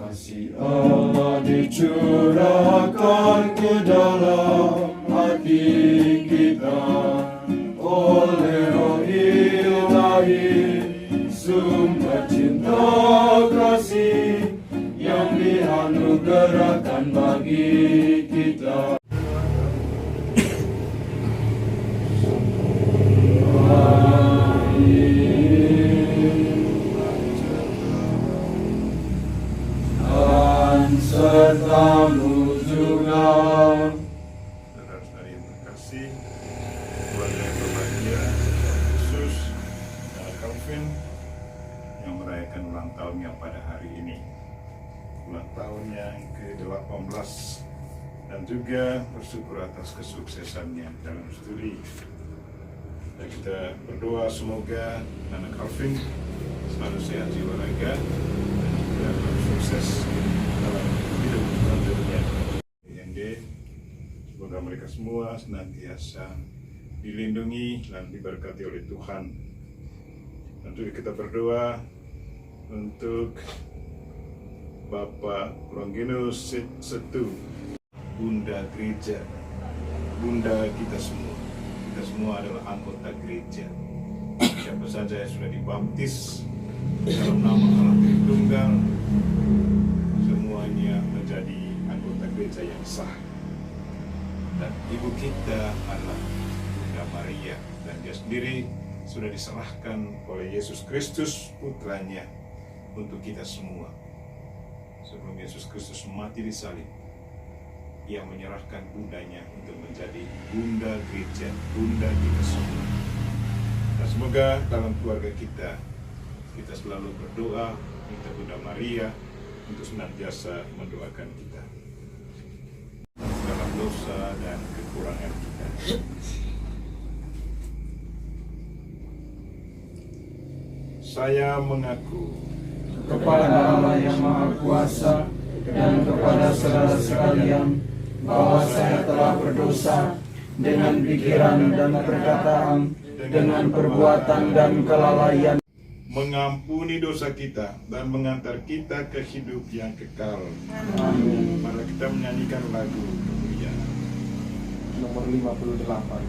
Kasih Allah dicurahkan ke dalam hati kita oleh Roh Ilahi, sumber cinta kasih yang dianugerahkan bagi kita. Sertamu juga, saudara-saudari yang terkasih, keluarga yang berbahagia, khusus Calvin yang merayakan ulang tahunnya pada hari ini, ulang tahun yang ke-18, dan juga bersyukur atas kesuksesannya dalam studi. Dan kita berdoa semoga anak Calvin selalu sehat jiwa raga dan juga sukses dalam hidup selanjutnya. Semoga mereka semua senantiasa dilindungi dan diberkati oleh Tuhan. Dan juga kita berdoa untuk Bapak Longinus Setu, Bunda Gereja, Bunda kita semua. Kita semua adalah anggota gereja. Siapa saja yang sudah dibaptis dalam nama Allah Tritunggal, semuanya menjadi anggota gereja yang sah. Dan ibu kita adalah Bunda Maria, dan dia sendiri sudah diserahkan oleh Yesus Kristus putranya untuk kita semua. Sebelum Yesus Kristus mati di salib, ia menyerahkan bundanya untuk menjadi bunda gereja, bunda kita semua. Dan semoga dalam keluarga kita selalu berdoa minta Bunda Maria untuk senantiasa mendoakan kita dalam dosa dan kekurangan kita. Saya mengaku kepada Allah yang Maha Kuasa dan kepada saudara sekalian bahwa saya telah berdosa dengan pikiran dan perkataan, dengan perbuatan dan kelalaian, mengampuni dosa kita dan mengantar kita ke hidup yang kekal. Amin. Mari kita menyanyikan lagu kemuliaan Nomor 58.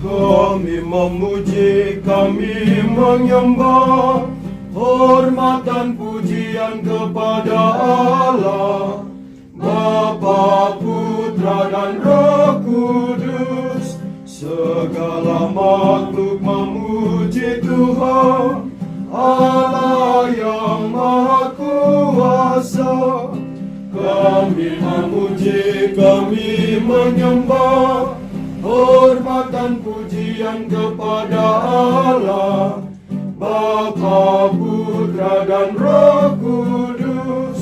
Kami memuji, kami menyembah, hormat dan pujian kepada Allah, Bapa, Putra dan Roh Kudus. Segala makhluk memuji Tuhan, Allah yang Maha Kuasa. Kami memuji, kami menyembah, hormat dan pujian kepada Allah, Bapa, Putra dan Roh Kudus.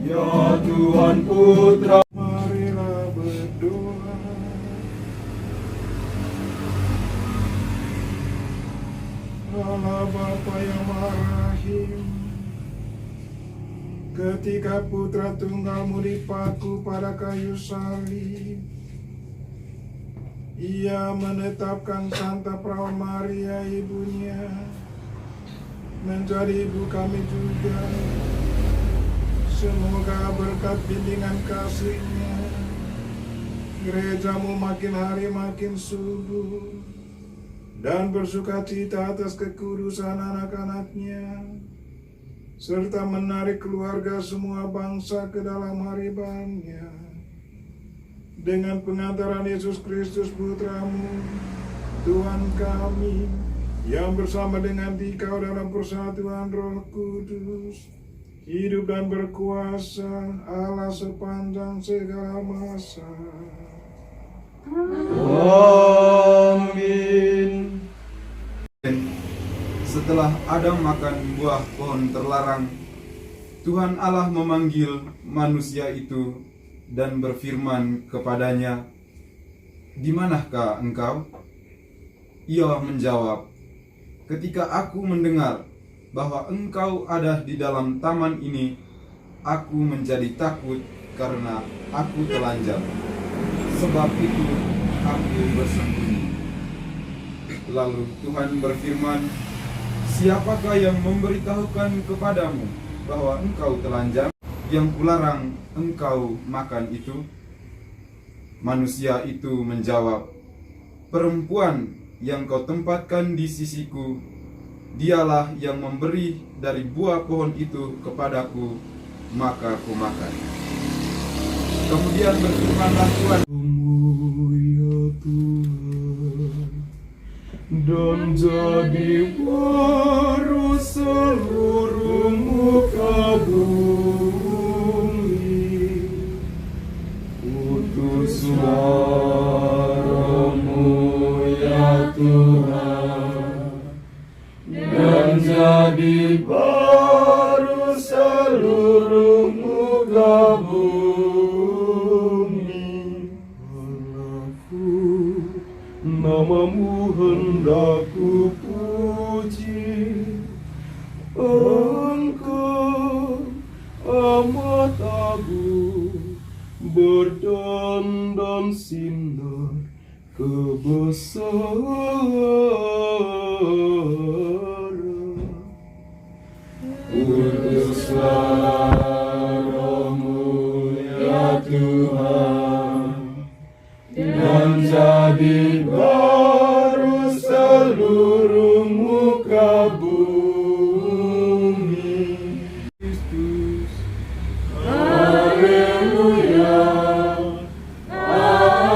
Ya Tuhan Putra, marilah berdoa. Allah Bapa yang Maha Rahim, ketika Putra Tunggalmu dipaku pada kayu salib, Ia menetapkan Santa Perawan Maria ibunya menjadi ibu kami juga. Semoga berkat bimbingan kasih-Nya, gerejamu makin hari makin subur dan bersukacita atas kekudusan anak-anaknya, serta menarik keluarga semua bangsa ke dalam haribannya. Dengan pengantaran Yesus Kristus Putramu, Tuhan kami, yang bersama dengan Dikau dalam persatuan Roh Kudus, hidup dan berkuasa Allah sepanjang segala masa. Amin. Setelah Adam makan buah pohon terlarang, Tuhan Allah memanggil manusia itu dan berfirman kepadanya, "Di manakah engkau?" Ia menjawab, "Ketika aku mendengar bahwa engkau ada di dalam taman ini, aku menjadi takut karena aku telanjang, sebab itu aku bersembunyi. Lalu Tuhan berfirman, siapakah yang memberitahukan kepadamu bahwa engkau telanjang, yang kularang engkau makan itu? Manusia itu menjawab, perempuan yang kau tempatkan di sisiku, dialah yang memberi dari buah pohon itu kepadaku, maka ku makan. Kemudian berfirmanlah Tuhan, Ya Tuhan, dan jadi baru seluruh muka bumi. Putus suara-Mu ya Tuhan, dan jadi baru seluruh muka bumi. Allahku, nama-Mu hendak ku puji. Engkau amat agung, berdandan sinar kebesaran. Putuslah Roh-Mu ya Tuhan, dan jadi baru seluruh muka bumi. Kristus, haleluya, haleluya,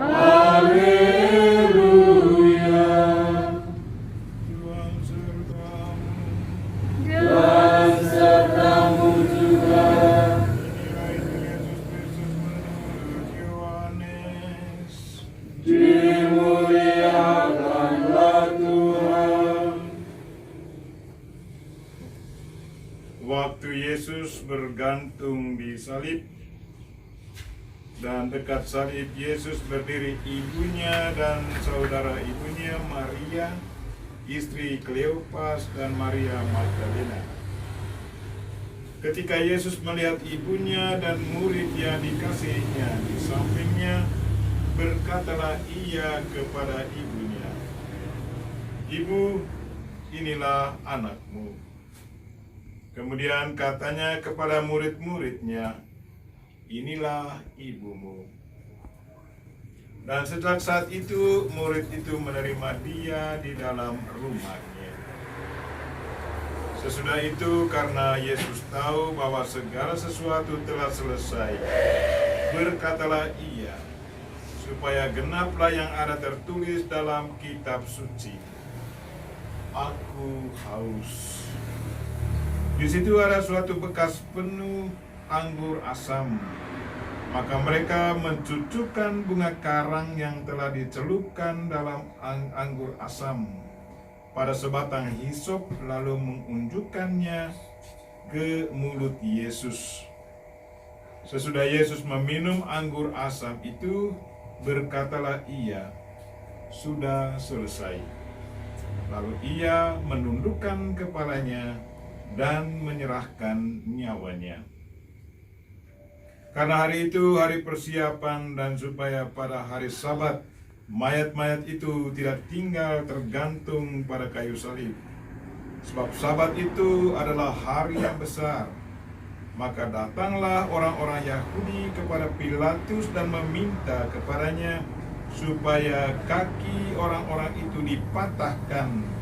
haleluya. Dan serta-Mu juga. Dimuliakanlah Tuhan. Waktu Yesus bergantung di salib, dan dekat salib Yesus berdiri ibunya dan saudara ibunya Maria, istri Kleopas dan Maria Magdalena. Ketika Yesus melihat ibunya dan murid yang dikasihinya di sampingnya, berkatalah ia kepada ibunya, "Ibu, inilah anakmu." Kemudian katanya kepada murid-muridnya, "Inilah ibumu." Dan sejak saat itu, murid itu menerima dia di dalam rumahnya. Sesudah itu, karena Yesus tahu bahwa segala sesuatu telah selesai, berkatalah ia, supaya genaplah yang ada tertulis dalam kitab suci, "Aku haus." Di situ ada suatu bekas penuh anggur asam. Maka mereka mencucukkan bunga karang yang telah dicelupkan dalam anggur asam pada sebatang hisop, lalu mengunjukkannya ke mulut Yesus. Sesudah Yesus meminum anggur asam itu, berkatalah ia, "Sudah selesai." Lalu ia menundukkan kepalanya dan menyerahkan nyawanya. Karena hari itu hari persiapan, dan supaya pada hari Sabat mayat-mayat itu tidak tinggal tergantung pada kayu salib. Sebab Sabat itu adalah hari yang besar. Maka datanglah orang-orang Yahudi kepada Pilatus dan meminta kepadanya supaya kaki orang-orang itu dipatahkan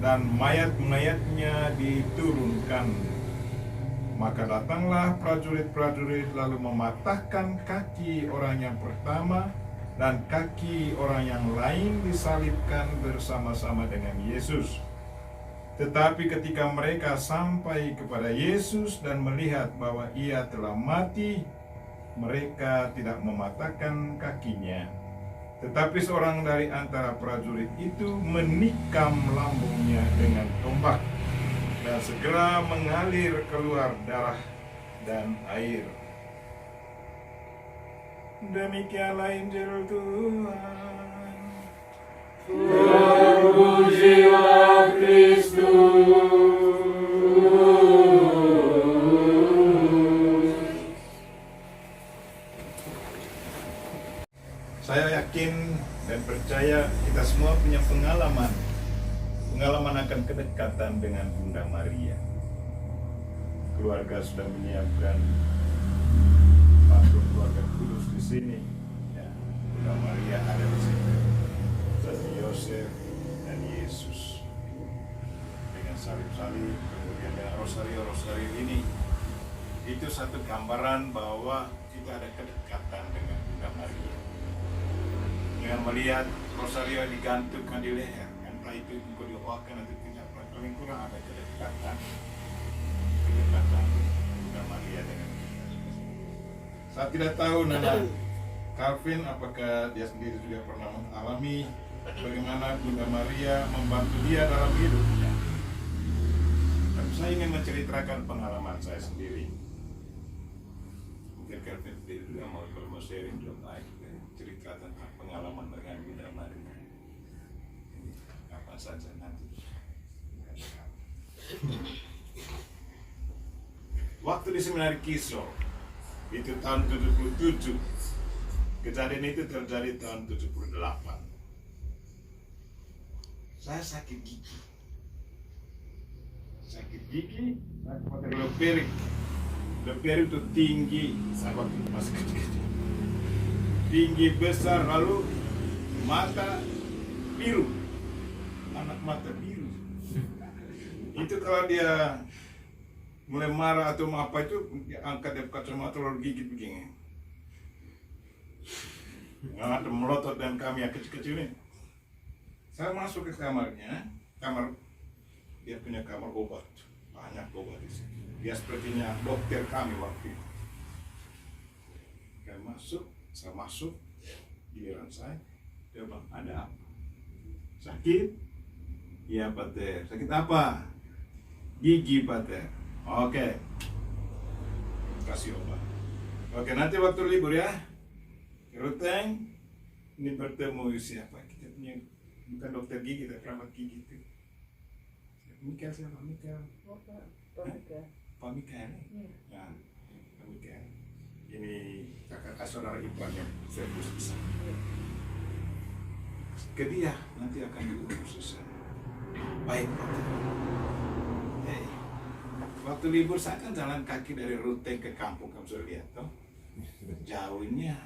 dan mayat-mayatnya diturunkan. Maka datanglah prajurit-prajurit lalu mematahkan kaki orang yang pertama, dan kaki orang yang lain disalibkan bersama-sama dengan Yesus. Tetapi ketika mereka sampai kepada Yesus dan melihat bahwa ia telah mati, mereka tidak mematahkan kakinya. Tetapi seorang dari antara prajurit itu menikam lambungnya dengan tombak, dan segera mengalir keluar darah dan air. Demikianlah Injil Tuhan. Terpujilah Kristus. pengalaman akan kedekatan dengan Bunda Maria. Keluarga sudah menyiapkan patung keluarga kudus di sini. Ya, Bunda Maria ada di sini. Saksi Yosef dan Yesus dengan salib-salib, kemudian dengan rosario ini. Itu satu gambaran bahwa kita ada kedekatan dengan Bunda Maria. Dengan melihat rosario digantungkan di leher, entah itu engkau diowakan atau tidak, paling kurang ada kedekatan Bunda Maria dengan kita. Saya tidak tahu Nana Calvin apakah dia sendiri juga pernah mengalami bagaimana Bunda Maria membantu dia dalam hidupnya. Tapi saya ingin menceritakan pengalaman saya sendiri. Mungkin Calvin sendiri juga mau sharing juga cerita tentang pengalaman dengan Bunda Maria. Apa saja nanti. Waktu di Seminari Kisor itu tahun 77. Kejadian itu terjadi tahun 78. Saya sakit gigi. Saya pakai leperik. Leperik itu tinggi, saya waktu masih kecil. Tinggi besar, lalu mata biru, anak mata biru. Itu kalau dia mulai marah atau apa itu, dia angkat dia kacamata lalu gigit begini. Nggak ada melotot dan kami yang kecil-kecil ini. Saya masuk ke kamarnya, dia punya kamar obat, banyak obat di sini. Dia sepertinya dokter kami waktu itu. Saya masuk, giliran saya, dia bilang, ada apa? Sakit? Iya Pater. Sakit apa? Gigi Pater. Oke. Kasih obat. Oke, nanti waktu libur ya. Ruteng, ini bertemu siapa? Kita punya, bukan dokter gigi, tapi perawat gigi itu. Mikael siapa? Mikael. Pak Mikael. Ya, Pak Mikael. Ini kakak saudara ipar yang serius besar. Ke dia nanti akan diurus. Baik Pak. Waktu libur saya kan jalan kaki dari Ruteng ke kampung, kamu sudah lihat toh? Jauhnya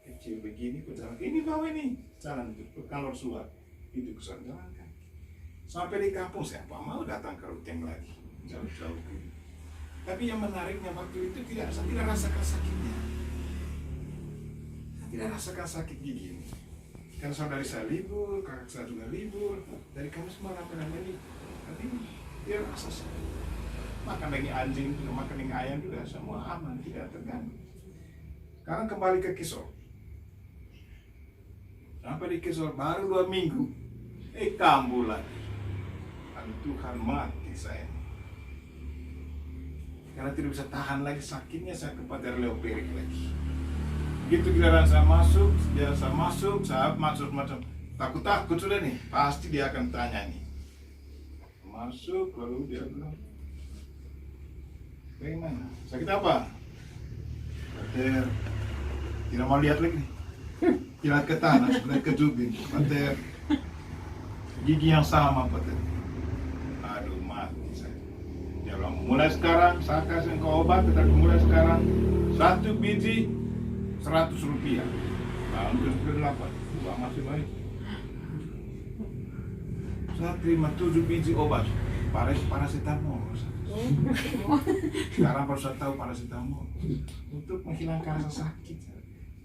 kecil begini, ku jalan ini bawah ini jalan itu kalau suat itu ku jalan kaki. Sampai di kampung siapa mau datang ke Ruteng lagi jauh-jauh gitu. Tapi yang menariknya waktu itu saya tidak rasakan sakitnya. Saya tidak rasakan sakit gigi ini. Karena saudari saya libur, kakak saya juga libur. Dari kami semua rame-rame ini. Tapi dia rasa sakit. Makan daging anjing, makan daging ayam juga semua aman, tidak terganggu. Sekarang kembali ke Kisor. Sampai di Kisor baru 2 minggu. Kambuh lagi. Aduh Tuhan, mati saya. Karena tidak bisa tahan lagi sakitnya, saya ke Pater Leoperik lagi. Begitu giliran saya masuk, saya masuk macam takut sudah nih, pasti dia akan tanya nih. Masuk, lalu dia bilang, bagaimana? Sakit apa? Pater, tidak mau lihat lagi nih. Lihat ke tanah, lihat ke jubin. Pater, gigi yang sama Pater. Aduh, mati saya. Dia bilang, mulai sekarang saya kasih engkau obat, tetapi mulai sekarang 1 biji 100 rupiah. Tahun 78, uang masih baik. Saya terima 7 biji obat, paracetamol. Sekarang baru saya tahu paracetamol untuk menghilangkan rasa sakit,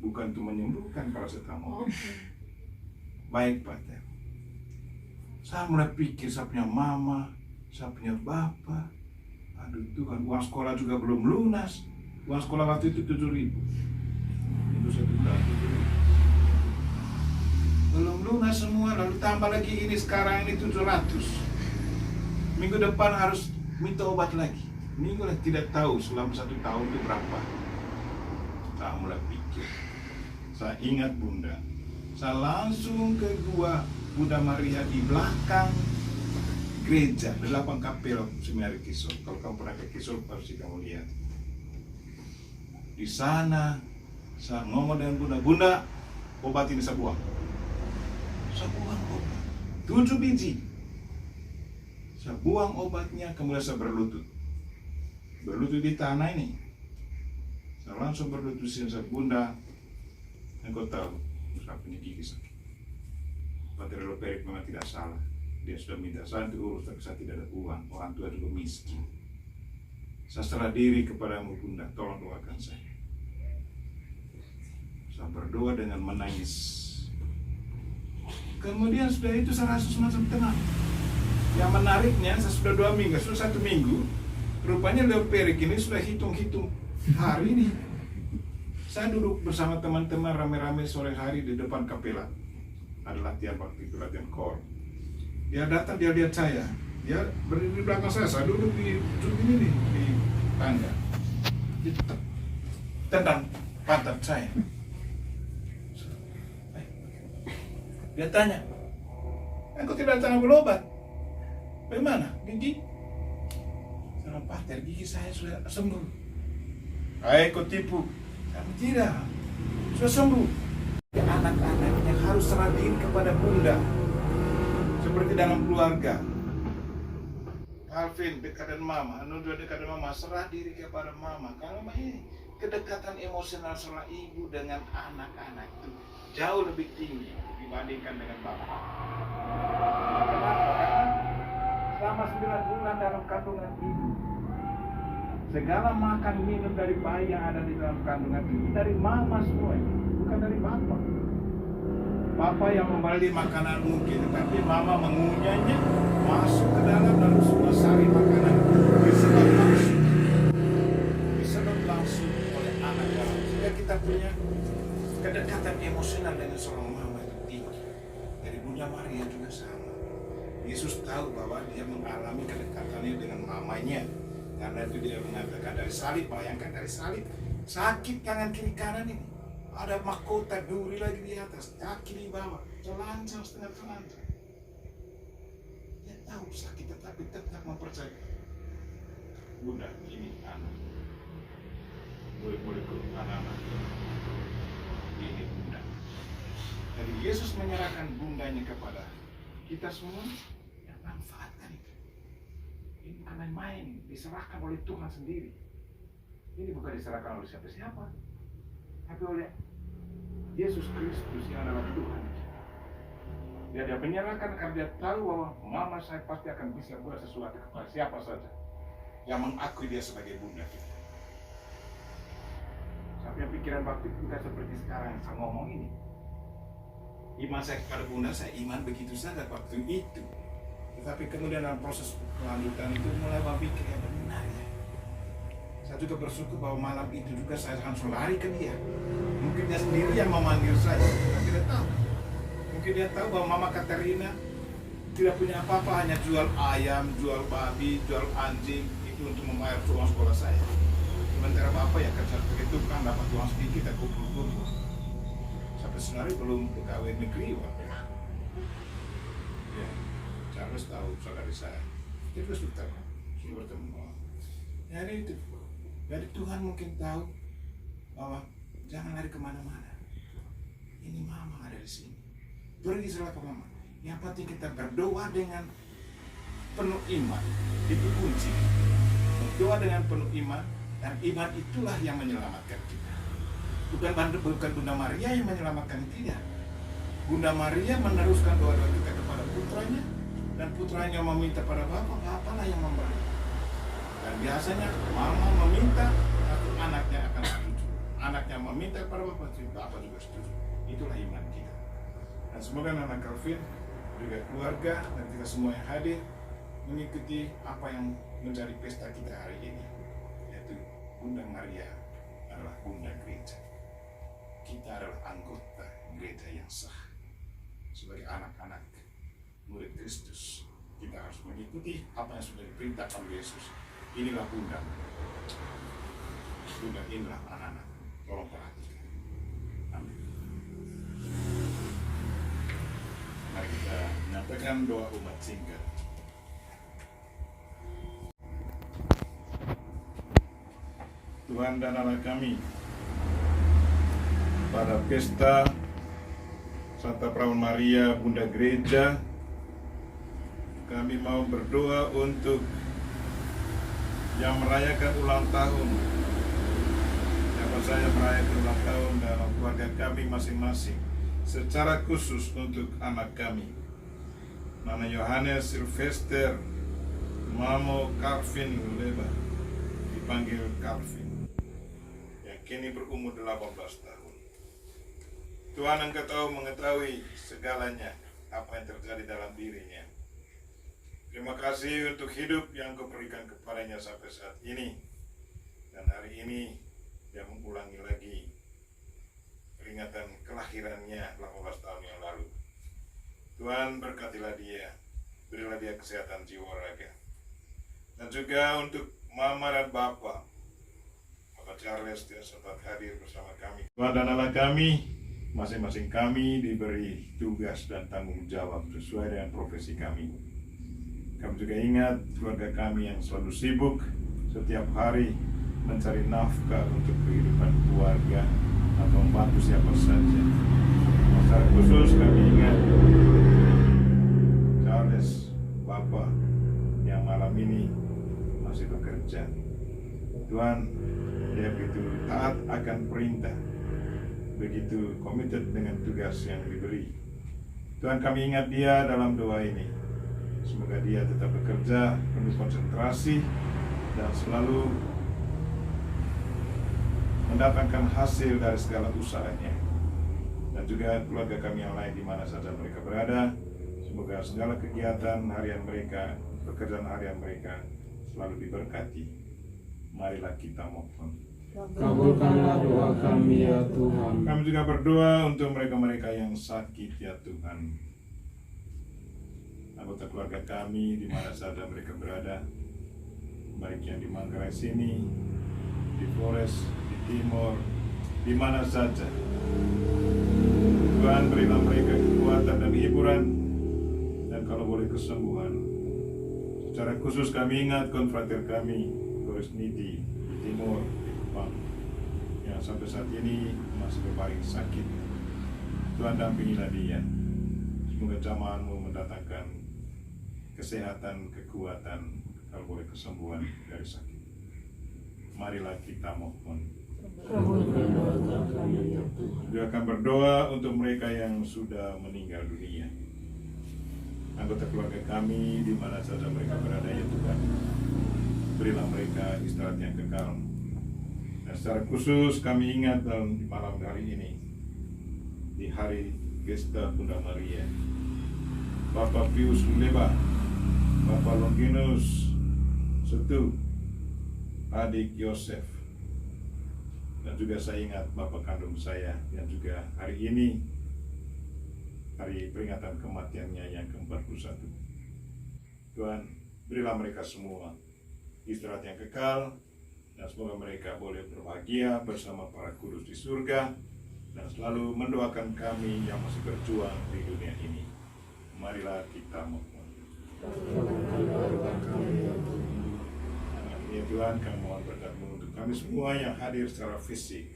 bukan untuk menyembuhkan paracetamol. Baik Pater. Saya mulai pikir saya punya mama, saya punya bapak. Aduh Tuhan, uang sekolah juga belum lunas. Uang sekolah waktu itu 7.000. Itu 1 bulan 7.000. Belum lunas semua, lalu tambah lagi ini sekarang ini 700. Minggu depan harus minta obat lagi. Minggu lagi tidak tahu selama 1 tahun itu berapa. Saya mulai pikir. Saya ingat Bunda. Saya langsung ke gua Bunda Maria di belakang gereja, 8 kapel Seminari Kisor. Kalau kamu pernah ke Kisor pasti kamu lihat. Di sana saya ngomong dengan Bunda, Bunda, obat ini saya buang. Saya buang obat. 7 biji. Saya buang obatnya, kemudian saya berlutut di tanah ini. Saya langsung berlutut, saya, Bunda, engkau tahu, saya punya gigi sakit. Pater Loperik memang tidak salah. Dia sudah minta saya diurus, tapi saya tidak ada uang. Orang tua juga miskin. Saya serah diri kepadamu, Bunda, tolong doakan saya. Saya berdoa dengan menangis. Kemudian sudah itu saya rasa semacam tenang. Yang menariknya, saya sudah 2 minggu, sudah 1 minggu. Rupanya Leoperik ini sudah hitung-hitung hari ini. Saya duduk bersama teman-teman rame-rame sore hari di depan kapela. Ada latihan waktu itu, latihan kor. Dia datang, dia lihat saya. Dia berdiri di belakang saya duduk di ini di tangga. Dia tendang pantat saya. Dia tanya, engkau tidak datang ambil obat? Bagaimana? Gigi? Saya Pater, gigi saya sudah sembuh. Kau tipu. Saya tidak, sudah sembuh. Anak-anaknya harus serah diri kepada Bunda. Seperti dalam keluarga. Alvin dekat dengan Mama, Anu juga dekat dengan Mama, serah diri kepada Mama. Karena ini kedekatan emosional seorang ibu dengan anak-anak itu jauh lebih tinggi dibandingkan dengan Bapak. Kenapa? Karena selama 9 bulan dalam kandungan ibu, segala makan minum dari bayi yang ada di dalam kandungan itu dari Mama semua, bukan dari Bapak. Papa yang membeli makanan mungkin, tetapi Mama mengunyahnya, masuk ke dalam lalu semua sari makanan disedot langsung oleh anak dalam. Sehingga kita punya kedekatan emosional dengan seorang Mama itu tinggi. Dari Bunda Maria juga sama. Yesus tahu bahwa dia mengalami kedekatannya dengan mamanya. Karena itu dia mengatakan dari salib, bayangkan dari salib, sakit tangan kiri kanan ini. Ada mahkota duri lagi di atas, kaki di bawah, telanjang setengah telanjang. Dia tahu sakit tetapi tetap mempercayai. Bunda, ini anak. Boleh-boleh ke anak-anak. Ini Bunda. Jadi Yesus menyerahkan Bundanya kepada kita semua, yang manfaatkan itu. Ini bukan main-main, diserahkan oleh Tuhan sendiri. Ini bukan diserahkan oleh siapa-siapa, tapi oleh Yesus Kristus yang adalah Tuhan. Dia menyerahkan karena dia tahu bahwa Mama saya pasti akan bisa buat sesuatu kepada siapa saja yang mengakui dia sebagai Bunda kita. Sampai pikiran waktu kita seperti sekarang yang saya ngomong ini. Iman saya kepada Bunda, saya iman begitu saja waktu itu. Tetapi kemudian dalam proses kelanjutan itu mulai berpikir yang benar ya. Saya juga bersyukur bahwa malam itu juga saya langsung lari ke dia. Mungkin dia sendiri yang memanggil saya, saya tidak tahu. Mungkin dia tahu bahwa Mama Katerina tidak punya apa-apa, hanya jual ayam, jual babi, jual anjing, itu untuk membayar uang sekolah saya. Sementara Bapak yang kerja sebagai tukang dapat uang sedikit, aku kumpul-kumpul. Sampai sebenarnya belum pegawai negeri waktu itu. Ya, Charles tahu saudari saya. Dia sudah bertemu. Jadi itu. Jadi Tuhan mungkin tahu bahwa jangan lari kemana-mana. Ini Mama ada di sini. Pergi salah ke Mama. Yang penting kita berdoa dengan penuh iman. Itu kunci. Berdoa dengan penuh iman, dan iman itulah yang menyelamatkan kita. Bukan Bunda Maria yang menyelamatkan kita. Bunda Maria meneruskan doa-doa kita kepada putranya, dan putranya meminta pada Bapa, Bapalah yang memberi. Dan biasanya Mama meminta, tapi anaknya akan setuju. Anaknya meminta kepada Bapak juga setuju. Itulah iman kita. Dan semoga anak Calvin, juga keluarga, dan kita semua yang hadir mengikuti apa yang menjadi pesta kita hari ini, yaitu Bunda Maria adalah Bunda Gereja. Kita adalah anggota gereja yang sah. Sebagai anak-anak murid Kristus, kita harus mengikuti apa yang sudah diperintahkan oleh Yesus. Inilah Bunda. Bunda inilah anak-anak. Tolong perhatikan. Amin. Mari kita menyampaikan doa umat singkat. Tuhan dan Allah kami, pada pesta Santa Perawan Maria, Bunda Gereja, kami mau berdoa untuk yang merayakan ulang tahun. Siapa saja merayakan ulang tahun dalam keluarga kami masing-masing, secara khusus untuk anak kami, Nana Yohanes Sylvester Mamo Calvin Leba, dipanggil Calvin, yang kini berumur 18 tahun. Tuhan Engkau tahu mengetahui segalanya, apa yang terjadi dalam dirinya. Terima kasih untuk hidup yang Kau berikan kepadanya sampai saat ini. Dan hari ini dia mengulangi lagi peringatan kelahirannya 18 tahun yang lalu. Tuhan berkatilah dia, berilah dia kesehatan jiwa raga. Dan juga untuk Mama dan Bapak Charles tidak sempat hadir bersama kami. Tuhan dan Allah kami, masing-masing kami diberi tugas dan tanggung jawab sesuai dengan profesi kami. Kami juga ingat keluarga kami yang selalu sibuk setiap hari mencari nafkah untuk kehidupan keluarga atau membantu siapa saja. Secara khusus kami ingat Charles, Bapak yang malam ini masih bekerja. Tuhan, dia begitu taat akan perintah, begitu komited dengan tugas yang diberi. Tuhan, kami ingat dia dalam doa ini. Semoga dia tetap bekerja penuh konsentrasi dan selalu mendatangkan hasil dari segala usahanya. Dan juga keluarga kami yang lain di mana saja mereka berada, semoga segala kegiatan harian mereka, pekerjaan harian mereka selalu diberkati. Marilah kita mohon. Kabulkanlah doa kami ya Tuhan. Kami juga berdoa untuk mereka-mereka yang sakit ya Tuhan. Anggota keluarga kami di mana saja mereka berada, baik yang di Manggarai sini, di Flores, di Timur, di mana saja. Tuhan, berilah mereka kekuatan dan hiburan, dan kalau boleh kesembuhan. Secara khusus kami ingat konfrater kami, Doris Niti, di Timur, di Kupang, yang sampai saat ini masih berbaring sakit. Tuhan, dampingilah dia. Semoga jamaah-Mu mendatangkan kesehatan, kekuatan, kalau boleh kesembuhan dari sakit. Marilah kita mohon. Juga akan berdoa untuk mereka yang sudah meninggal dunia, anggota keluarga kami di mana saja mereka berada ya Tuhan. Berilah mereka istirahat yang kekal. Dan secara khusus kami ingat dalam malam hari ini, di hari Gesta Bunda Maria, Bapak Pius Leba, Bapak Longinus Setu, adik Yosef, dan juga saya ingat Bapak kandung saya yang juga hari ini hari peringatan kematiannya yang ke-41. Tuhan, berilah mereka semua istirahat yang kekal, dan semoga mereka boleh berbahagia bersama para kudus di surga dan selalu mendoakan kami yang masih berjuang di dunia ini. Marilah kita mohon. Ya Tuhan, kami mohon berkat-Mu untuk kami semua yang hadir secara fisik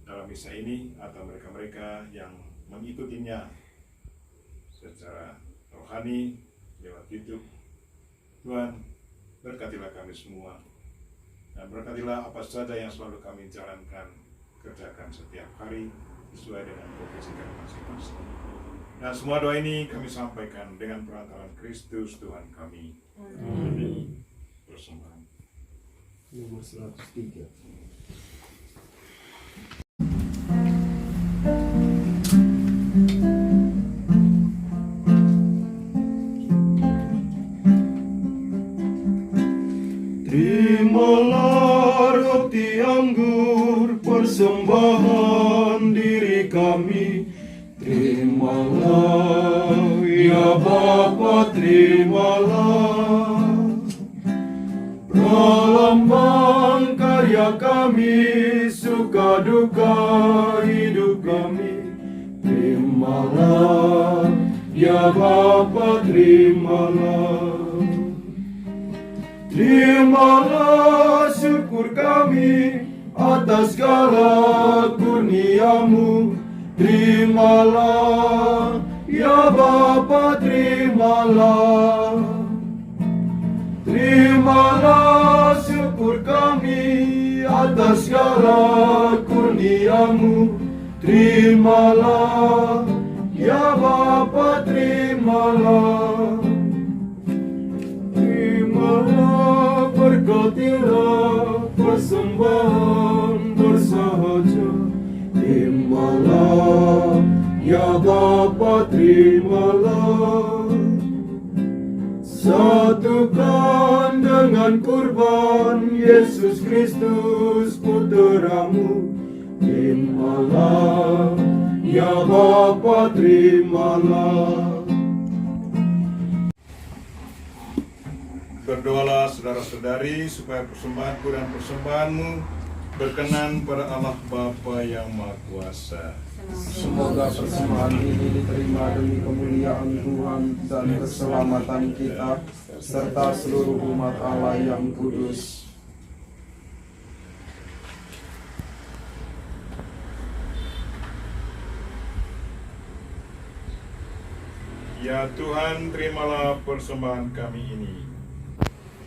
dalam misa ini, atau mereka-mereka yang mengikutinya secara rohani lewat YouTube. Tuhan, berkatilah kami semua, dan berkatilah apa saja yang selalu kami jalankan, kerjakan setiap hari sesuai dengan profesi kami masing-masing. Dan semua doa ini kami sampaikan dengan perantaraan Kristus Tuhan kami. Amin. Persembahan Nomor 103. Terimalah roti anggur persembahan diri kami. Terimalah ya Bapa, terimalah pralambang karya kami, suka duka hidup kami. Terimalah ya Bapa, terimalah. Terimalah syukur kami atas segala kurnia-Mu. Terimalah ya Bapa, terimalah. terimalah syukur kami atas segala kurnia-Mu. Terimalah, ya Bapa, terimalah. Terimalah, berkatilah persembahan bersahaja. Terimalah, ya Bapa, terimalah. Satukan dengan kurban Yesus Kristus Putera-Mu. Terimalah, ya Bapa, terimalah. Berdoalah saudara-saudari supaya persembahanku dan persembahanmu berkenan pada Allah Bapa yang Maha Kuasa. Semoga persembahan ini diterima demi kemuliaan Tuhan dan keselamatan kita serta seluruh umat Allah yang kudus. Ya Tuhan, terimalah persembahan kami ini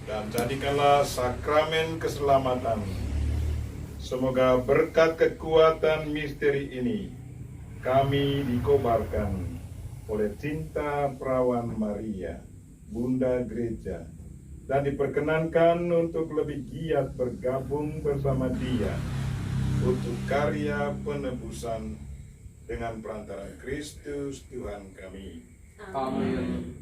dan jadikanlah sakramen keselamatan. Semoga berkat kekuatan misteri ini kami dikobarkan oleh cinta perawan Maria, Bunda Gereja, dan diperkenankan untuk lebih giat bergabung bersama Dia untuk karya penebusan dengan perantaraan Kristus Tuhan kami. Amin.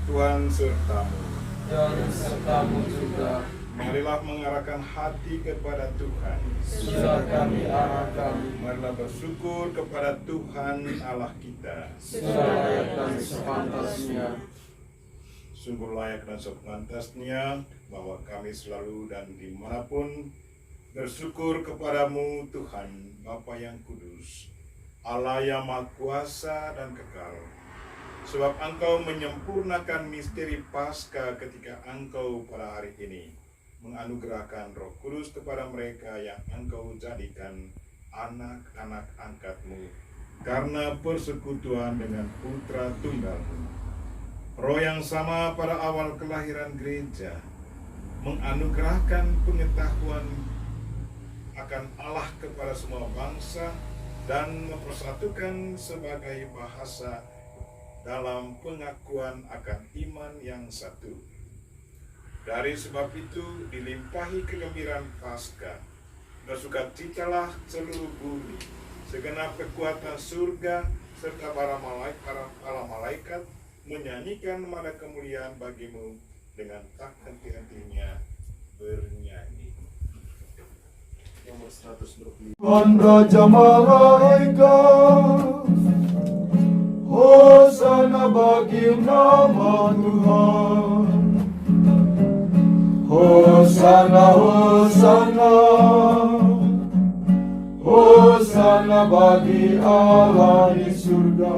Tuhan sertamu. Dan sertamu juga. Marilah mengarahkan hati kepada Tuhan. Sudah kami arahkan. Marilah bersyukur kepada Tuhan Allah kita. Sudah layak dan sepantasnya. Sungguh layak dan sepantasnya bahwa kami selalu dan dimanapun bersyukur kepadamu Tuhan, Bapa yang kudus, Allah yang Maha Kuasa dan kekal. Sebab Engkau menyempurnakan misteri Paskah ketika Engkau pada hari ini menganugerahkan Roh Kudus kepada mereka yang Engkau jadikan anak-anak angkat-Mu karena persekutuan dengan Putra Tunggal-Mu. Roh yang sama pada awal kelahiran gereja menganugerahkan pengetahuan akan Allah kepada semua bangsa dan mempersatukan sebagai bahasa dalam pengakuan akan iman yang satu. Dari sebab itu dilimpahi kegembiraan Paskah, bersukacitalah seluruh bumi, segenap kekuatan surga serta para malaikat menyanyikan nada kemuliaan bagimu dengan tak henti-hentinya bernyanyi. Nomor 125. Tuhan Raja Malaikat, Hosana bagi nama Tuhan. Hosana, Hosana, Hosana bagi Allah di surga.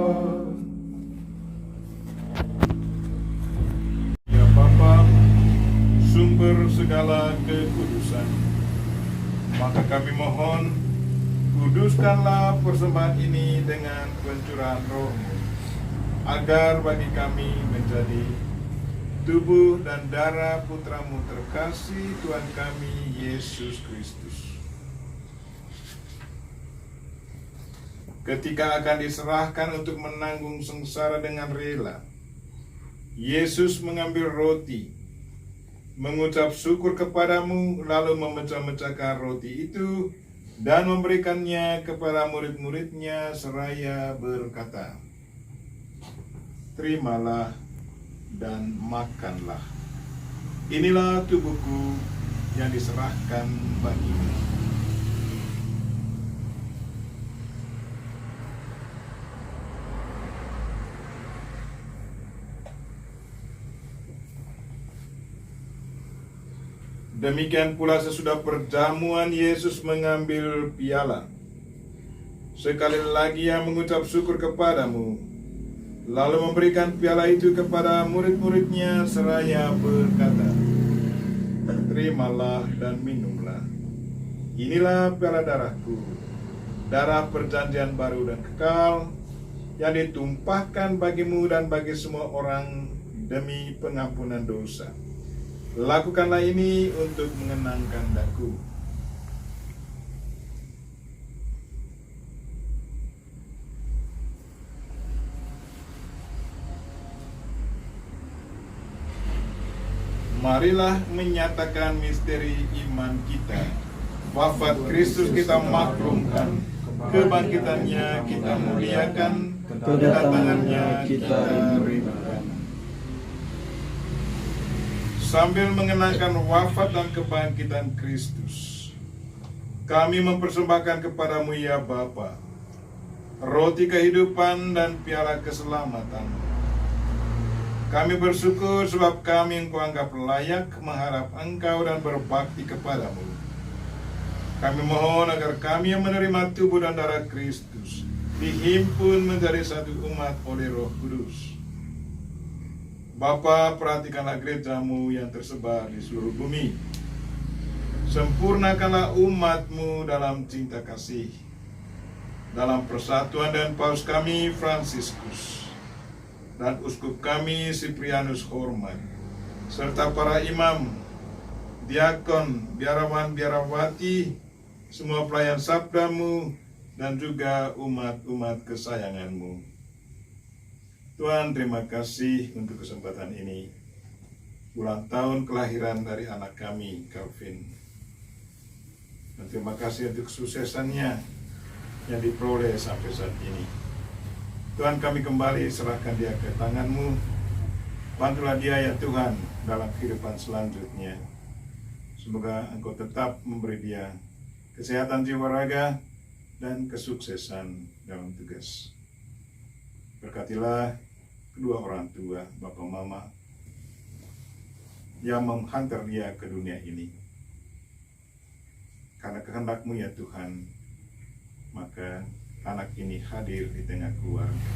Ya Bapa, sumber segala kekudusan, maka kami mohon, kuduskanlah persembahan ini dengan pencurahan Roh-Mu, agar bagi kami menjadi tubuh dan darah Putra-Mu terkasih, Tuhan kami Yesus Kristus. Ketika akan diserahkan untuk menanggung sengsara dengan rela, Yesus mengambil roti, mengucap syukur kepadamu, lalu memecah-mecahkan roti itu dan memberikannya kepada murid-muridnya seraya berkata, "Terimalah dan makanlah. Inilah tubuhku yang diserahkan bagimu." Demikian pula sesudah perjamuan Yesus mengambil piala. Sekali lagi Ia mengucap syukur kepadamu, lalu memberikan piala itu kepada murid-muridnya seraya berkata, "Terimalah dan minumlah. Inilah piala darahku darah perjanjian baru dan kekal yang ditumpahkan bagimu dan bagi semua orang demi pengampunan dosa. Lakukanlah ini untuk mengenangkan daku. Marilah menyatakan misteri iman kita. Wafat Kristus kita maklumkan, kebangkitannya kita muliakan, kedatangannya kita rindukan. Sambil mengenangkan wafat dan kebangkitan Kristus, kami mempersembahkan kepadamu ya Bapa, roti kehidupan dan piala keselamatan. Kami bersyukur sebab kami Engkau anggap layak mengharap Engkau dan berbakti kepadamu. Kami mohon agar kami yang menerima tubuh dan darah Kristus dihimpun menjadi satu umat oleh Roh Kudus. Bapa, perhatikanlah gerejamu yang tersebar di seluruh bumi. Sempurnakanlah umatmu dalam cinta kasih, dalam persatuan dan paus kami Fransiskus dan uskup kami Siprianus Hormat, serta para imam, diakon, biarawan, biarawati, semua pelayan sabdamu, dan juga umat-umat kesayanganmu. Tuhan, terima kasih untuk kesempatan ini, ulang tahun kelahiran dari anak kami, Calvin. Dan terima kasih untuk kesuksesannya yang diperoleh sampai saat ini. Tuhan, kami kembali serahkan dia ke tangan-Mu. Bantulah dia ya Tuhan dalam kehidupan selanjutnya. Semoga Engkau tetap memberi dia kesehatan jiwa raga dan kesuksesan dalam tugas. Berkatilah kedua orang tua, Bapa Mama, yang menghantar dia ke dunia ini. Karena kehendak-Mu ya Tuhan, maka anak ini hadir di tengah keluarga.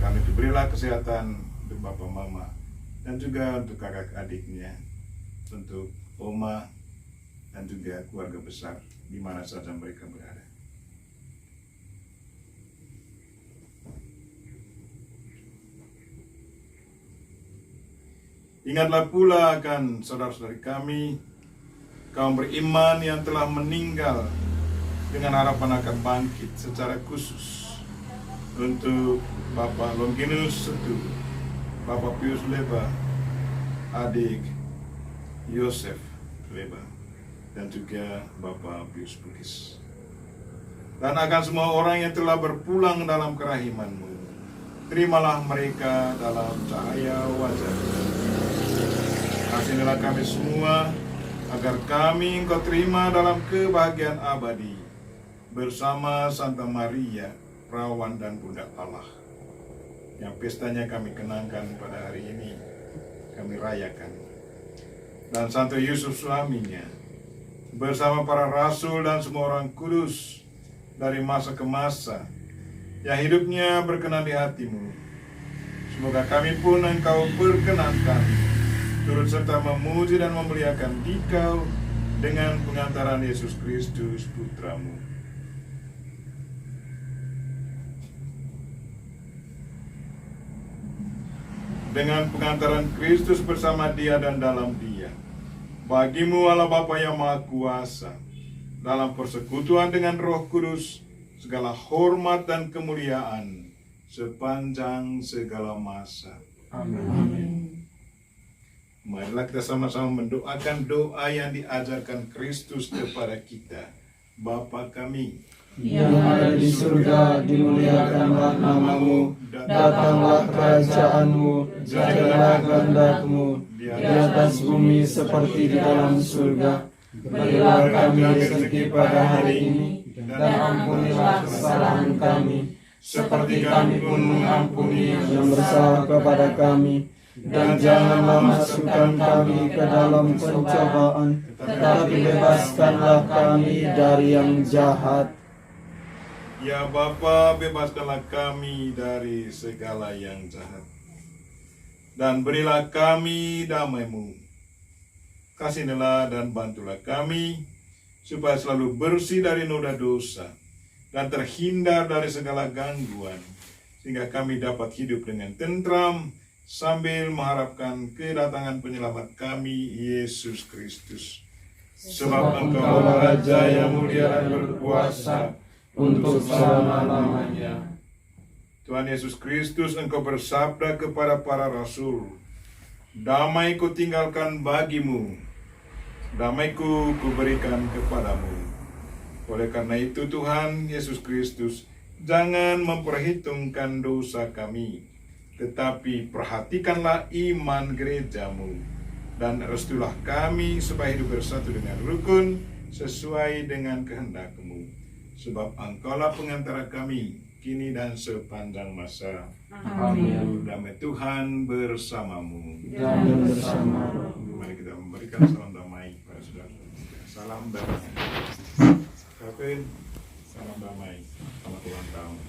Kami berilah kesehatan untuk Bapak Mama dan juga untuk kakak adiknya, untuk Oma dan juga keluarga besar di mana saja mereka berada. Ingatlah pula akan saudara-saudari kami, kaum beriman yang telah meninggal dengan harapan akan bangkit, secara khusus untuk Bapak Longinus Setu, Bapak Pius Leba, adik Yosef Leba, dan juga Bapak Pius Bugis. Dan akan semua orang yang telah berpulang dalam kerahiman-Mu, terimalah mereka dalam cahaya wajah-Mu. Kasihanilah kami semua, agar kami Engkau terima dalam kebahagiaan abadi, bersama Santa Maria, Perawan dan Bunda Allah, yang pestanya kami kenangkan pada hari ini, kami rayakan. Dan Santo Yusuf suaminya, bersama para rasul dan semua orang kudus, dari masa ke masa, yang hidupnya berkenan di hati-Mu. Semoga kami pun Engkau perkenankan, turut serta memuji dan memuliakan Dikau dengan pengantaran Yesus Kristus Putra-Mu. Dengan pengantaran Kristus bersama Dia dan dalam Dia, bagi-Mu Allah Bapa yang Maha Kuasa, dalam persekutuan dengan Roh Kudus, segala hormat dan kemuliaan sepanjang segala masa. Amin. Marilah kita sama-sama mendoakan doa yang diajarkan Kristus kepada kita. Bapa kami yang ada di surga, dimuliakanlah nama-Mu, datanglah kerajaan-Mu, jadilah kehendak-Mu di atas bumi seperti di dalam surga. Berilah kami rezeki pada hari ini, dan ampunilah kesalahan kami, seperti kami pun mengampuni yang bersalah kepada kami. Dan janganlah masukkan kami ke dalam pencobaan, tetapi bebaskanlah kami dari yang jahat. Ya Bapa, bebaskanlah kami dari segala yang jahat, dan berilah kami damai-Mu. Kasihanilah dan bantulah kami, supaya selalu bersih dari noda dosa, dan terhindar dari segala gangguan, sehingga kami dapat hidup dengan tentram sambil mengharapkan kedatangan penyelamat kami, Yesus Kristus. Sebab Engkau Raja yang mulia dan berkuasa untuk selama-lamanya. Tuhan Yesus Kristus, Engkau bersabda kepada para rasul, damai ku tinggalkan bagimu, damai-Ku kuberikan kepadamu. Oleh karena itu Tuhan Yesus Kristus, jangan memperhitungkan dosa kami, tetapi perhatikanlah iman gerejamu, dan restulah kami supaya hidup bersatu dengan rukun sesuai dengan kehendak-Mu. Sebab Engkaulah pengantara kami, kini dan sepanjang masa. Amin. Damai Tuhan bersamamu. Dan bersama Mari kita memberikan salam damai kepada saudara. Salam damai. Katakan salam damai. Selamat ulang tahun.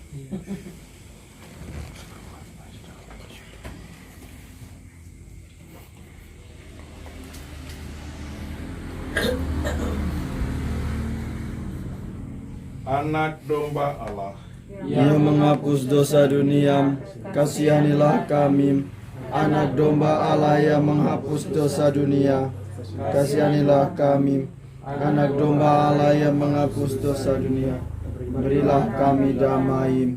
Anak domba Allah yang menghapus dosa dunia, kasihanilah kami. Anak domba Allah yang menghapus dosa dunia, kasihanilah kami. Anak domba Allah yang menghapus dosa dunia, berilah kami damai.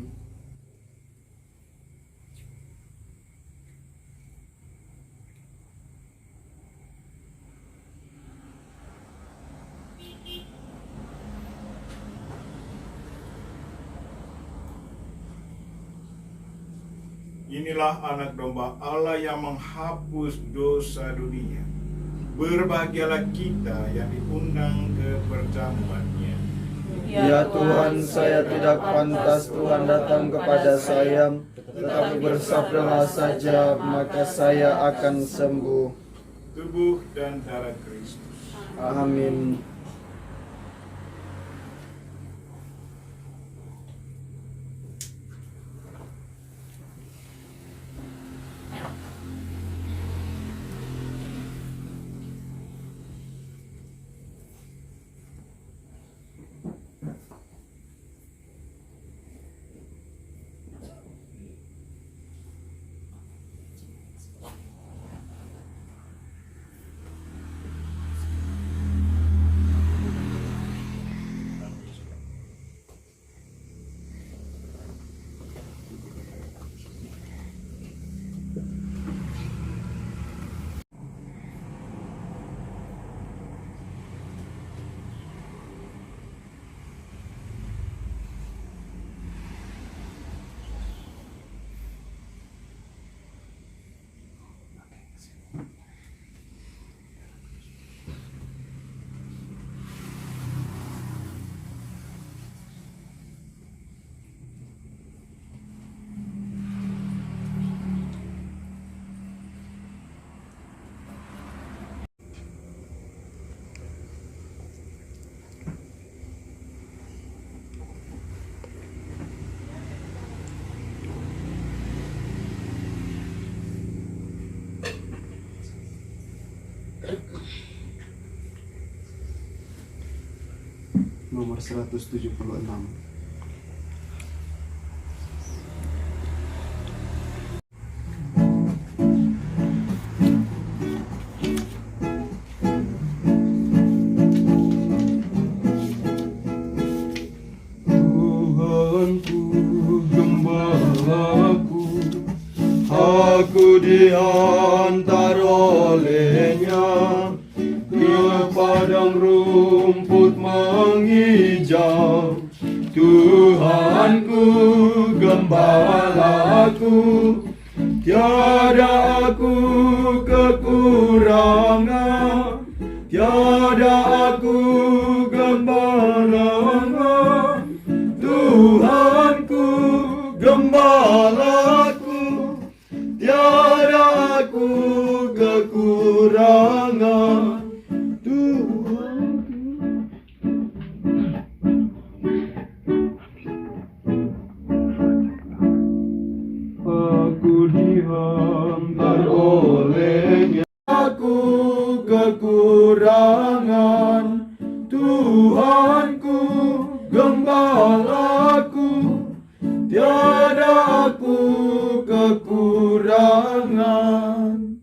Inilah anak domba Allah yang menghapus dosa dunia. Berbahagialah kita yang diundang ke perjamuannya. Ya Tuhan, saya tidak pantas Tuhan datang kepada saya, tetapi bersabdalah saja, maka saya akan sembuh. Tubuh dan darah Kristus. Amin. Nomor 176. Tuhanku, gembalaku, aku diantar olehnya ke padang rumput menghijau. Tuhanku, gembalaku, tiada aku kekurangan, tiada aku gembalaku. Tuhanku, gembalaku, tiada aku kekurangan. Aku dihantar olehnya, aku kekurangan. Tuhanku, gembala tangan.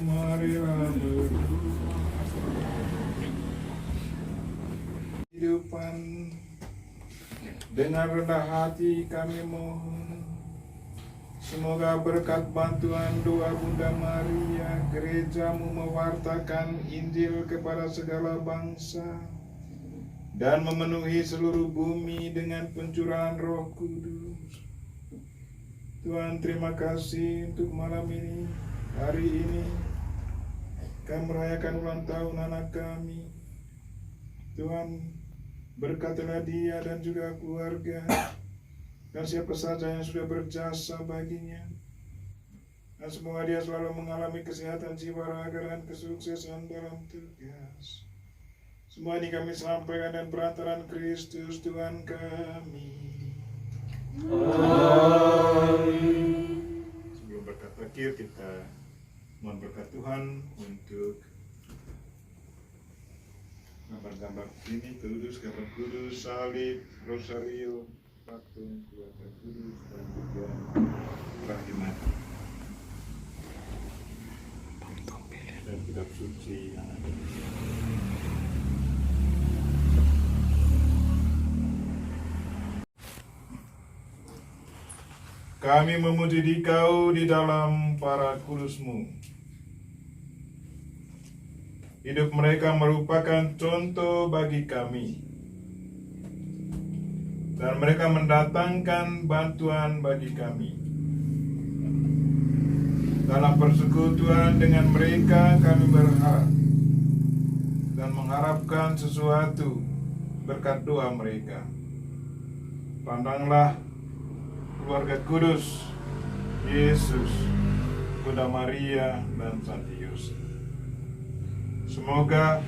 Marilah berdoa. Kehidupan dengan rendah hati kami mohon, semoga berkat bantuan doa Bunda Maria, gerejamu mewartakan Injil kepada segala bangsa dan memenuhi seluruh bumi dengan pencurahan Roh Kudus. Tuhan, terima kasih untuk malam ini, hari ini kami merayakan ulang tahun anak kami. Tuhan, berkatilah dia dan juga keluarga dan siapa saja yang sudah berjasa baginya, dan semoga dia selalu mengalami kesehatan jiwa, raga, dan kesuksesan dalam tugas. Semua ini kami sampaikan dan perantaraan Kristus Tuhan kami. Sebelum berkat akhir, kita mohon berkat Tuhan untuk gambar-gambar ini, gambar kudus, salib, rosario, patung keluarga kudus, dan juga rahimat dan kitab suci yang ada di sini. Kami memuji Dikau di dalam para kudus-Mu. Hidup mereka merupakan contoh bagi kami, dan mereka mendatangkan bantuan bagi kami. Dalam persekutuan dengan mereka kami berharap dan mengharapkan sesuatu berkat doa mereka. Pandanglah keluarga kudus, Yesus, Bunda Maria, dan Santi Yosef. Semoga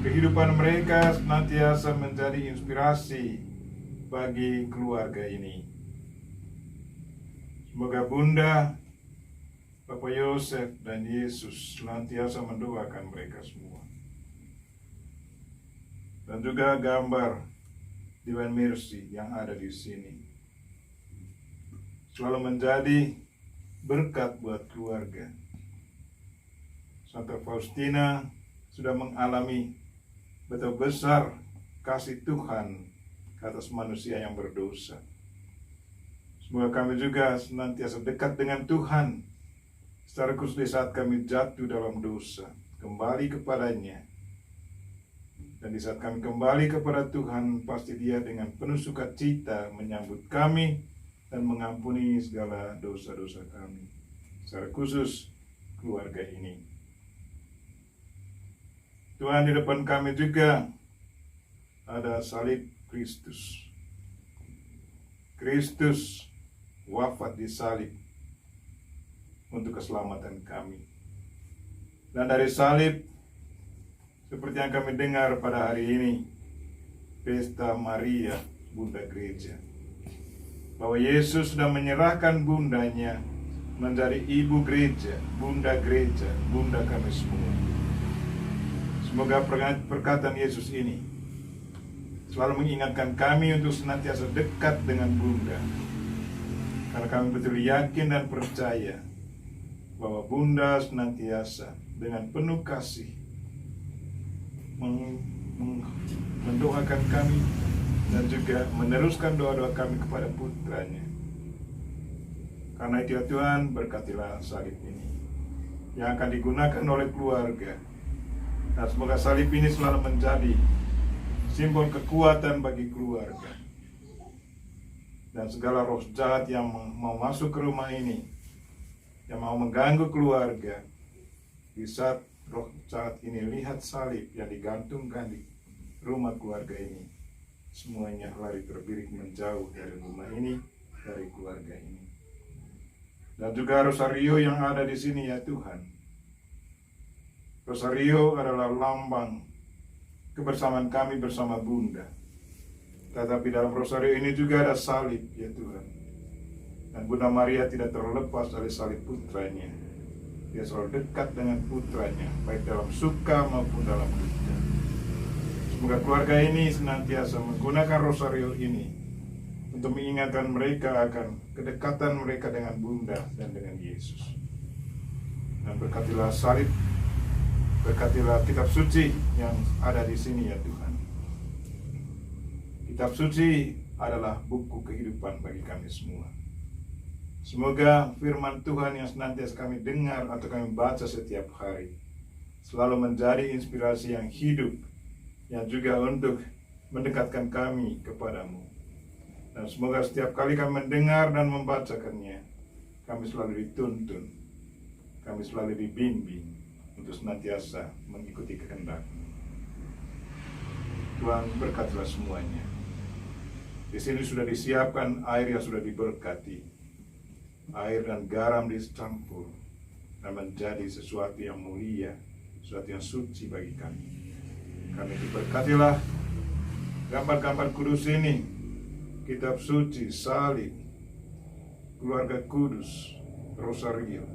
kehidupan mereka senantiasa menjadi inspirasi bagi keluarga ini. Semoga Bunda, Bapak Yosef, dan Yesus senantiasa mendoakan mereka semua. Dan juga gambar Divine Mercy yang ada di sini selalu menjadi berkat buat keluarga. Santa Faustina sudah mengalami betapa besar kasih Tuhan ke atas manusia yang berdosa. Semoga kami juga senantiasa dekat dengan Tuhan, secara khusus di saat kami jatuh dalam dosa, kembali kepadanya. Dan di saat kami kembali kepada Tuhan, pasti Dia dengan penuh sukacita menyambut kami dan mengampuni segala dosa-dosa kami, secara khusus keluarga ini. Tuhan, di depan kami juga ada salib Kristus. Kristus wafat di salib untuk keselamatan kami. Dan dari salib, seperti yang kami dengar pada hari ini, Pesta Maria, Bunda Gereja, bahwa Yesus sudah menyerahkan bundanya menjadi ibu gereja, Bunda Gereja, Bunda kami semua. Semoga perkataan Yesus ini selalu mengingatkan kami untuk senantiasa dekat dengan Bunda, karena kami betul yakin dan percaya bahwa Bunda senantiasa dengan penuh kasih mendoakan kami dan juga meneruskan doa-doa kami kepada putranya. Karena itu ya Tuhan, berkatilah salib ini yang akan digunakan oleh keluarga. Dan semoga salib ini selalu menjadi simbol kekuatan bagi keluarga. Dan segala roh jahat yang mau masuk ke rumah ini, yang mau mengganggu keluarga, di saat roh jahat ini lihat salib yang digantungkan di rumah keluarga ini, semuanya lari terbirik menjauh dari rumah ini, dari keluarga ini. Dan juga rosario yang ada di sini ya Tuhan. Rosario adalah lambang kebersamaan kami bersama Bunda. Tetapi dalam rosario ini juga ada salib ya Tuhan. Dan Bunda Maria tidak terlepas dari salib putranya. Dia selalu dekat dengan putranya, baik dalam suka maupun dalam duka. Semoga keluarga ini senantiasa menggunakan rosario ini untuk mengingatkan mereka akan kedekatan mereka dengan Bunda dan dengan Yesus. Dan berkatilah salib, berkatilah kitab suci yang ada di sini ya Tuhan. Kitab suci adalah buku kehidupan bagi kami semua. Semoga firman Tuhan yang senantiasa kami dengar atau kami baca setiap hari selalu menjadi inspirasi yang hidup, yang juga untuk mendekatkan kami kepadamu. Dan semoga setiap kali kami mendengar dan membacakannya, kami selalu dituntun, kami selalu dibimbing untuk senantiasa mengikuti kehendak-Mu. Tuhan, berkatilah semuanya. Di sini sudah disiapkan air yang sudah diberkati, air dan garam dicampur dan menjadi sesuatu yang mulia, sesuatu yang suci bagi kami. Kami diberkatilah gambar-gambar kudus ini, kitab suci, salib, keluarga kudus, rosario,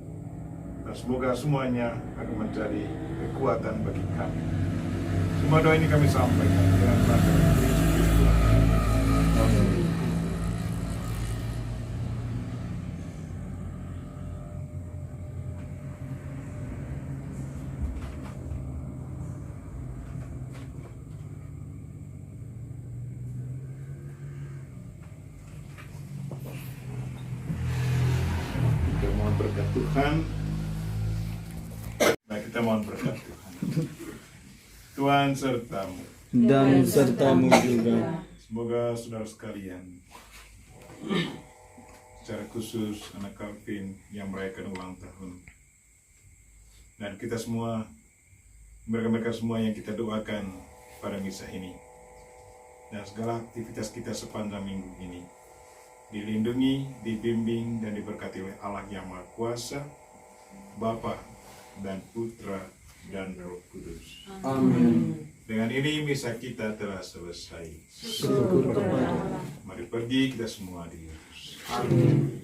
dan semoga semuanya akan menjadi kekuatan bagi kami. Semua doa ini kami sampaikan dengan nama Yesus Kristus. Amin. Kita mohon berkat Tuhan. Nah, kita mohon berkat Tuhan. Tuhan sertamu. Dan sertamu juga. Semoga saudara sekalian, secara khusus anak Calvin yang merayakan ulang tahun, dan kita semua, mereka semua yang kita doakan pada misa ini, dan segala aktivitas kita sepanjang minggu ini, dilindungi, dibimbing, dan diberkati oleh Allah yang Maha Kuasa, Bapa dan Putra dan Roh Kudus. Amin. Dengan ini misa kita telah selesai. Syukur kepada Allah. Mari pergi kita semua di Yesus. Amin.